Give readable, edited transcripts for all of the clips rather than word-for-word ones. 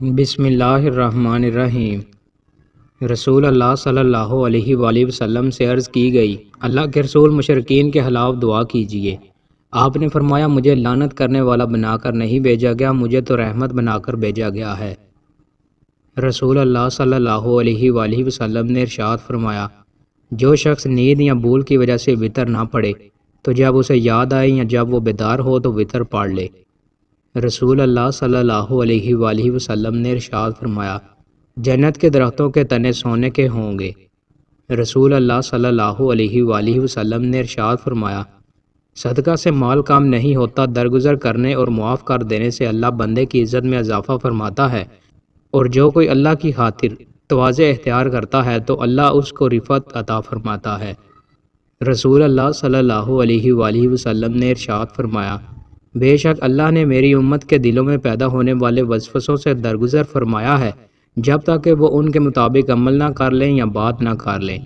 بسم اللہ الرحمن الرحیم۔ رسول اللہ صلی اللہ علیہ وآلہ وسلم سے عرض کی گئی، اللہ کے رسول مشرکین کے خلاف دعا کیجیے۔ آپ نے فرمایا، مجھے لعنت کرنے والا بنا کر نہیں بھیجا گیا، مجھے تو رحمت بنا کر بھیجا گیا ہے۔ رسول اللہ صلی اللہ علیہ وآلہ وسلم نے ارشاد فرمایا، جو شخص نیند یا بھول کی وجہ سے وتر نہ پڑھے تو جب اسے یاد آئے یا جب وہ بیدار ہو تو وتر پڑھ لے۔ رسول اللہ صلی اللہ علیہ وآلہ وسلم نے ارشاد فرمایا، جنت کے درختوں کے تنے سونے کے ہوں گے۔ رسول اللہ صلی اللہ علیہ وآلہ وسلم نے ارشاد فرمایا، صدقہ سے مال کام نہیں ہوتا، درگزر کرنے اور معاف کر دینے سے اللہ بندے کی عزت میں اضافہ فرماتا ہے، اور جو کوئی اللہ کی خاطر تواضع اختیار کرتا ہے تو اللہ اس کو رفعت عطا فرماتا ہے۔ رسول اللہ صلی اللہ علیہ وآلہ وسلم نے ارشاد فرمایا، بے شک اللہ نے میری امت کے دلوں میں پیدا ہونے والے وسوسوں سے درگزر فرمایا ہے جب تک کہ وہ ان کے مطابق عمل نہ کر لیں یا بات نہ کر لیں۔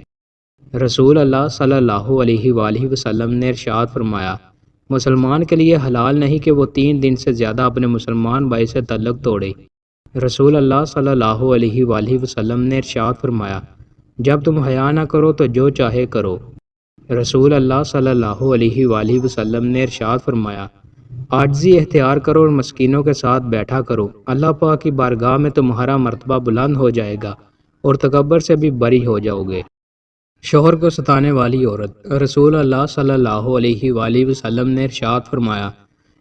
رسول اللہ صلی اللہ علیہ وآلہ وسلم نے ارشاد فرمایا، مسلمان کے لیے حلال نہیں کہ وہ 3 دن سے زیادہ اپنے مسلمان بھائی سے تعلق توڑے۔ رسول اللہ صلی اللہ علیہ وآلہ وسلم نے ارشاد فرمایا، جب تم حیا نہ کرو تو جو چاہے کرو۔ رسول اللہ صلی اللہ علیہ وآلہ وسلم نے ارشاد فرمایا، عاجزی اختیار کرو اور مسکینوں کے ساتھ بیٹھا کرو، اللہ پاک کی بارگاہ میں تمہارا مرتبہ بلند ہو جائے گا اور تکبر سے بھی بری ہو جاؤ گے۔ شوہر کو ستانے والی عورت۔ رسول اللہ صلی اللہ علیہ وآلہ وسلم نے ارشاد فرمایا،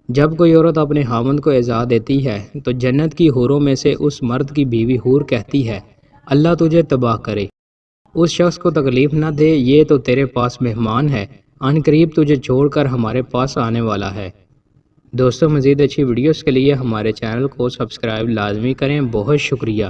جب کوئی عورت اپنے خاوند کو ایذا دیتی ہے تو جنت کی حوروں میں سے اس مرد کی بیوی حور کہتی ہے، اللہ تجھے تباہ کرے، اس شخص کو تکلیف نہ دے، یہ تو تیرے پاس مہمان ہے، عن قریب تجھے چھوڑ کر ہمارے پاس آنے والا ہے۔ دوستو، مزید اچھی ویڈیوز کے لیے ہمارے چینل کو سبسکرائب لازمی کریں۔ بہت شکریہ۔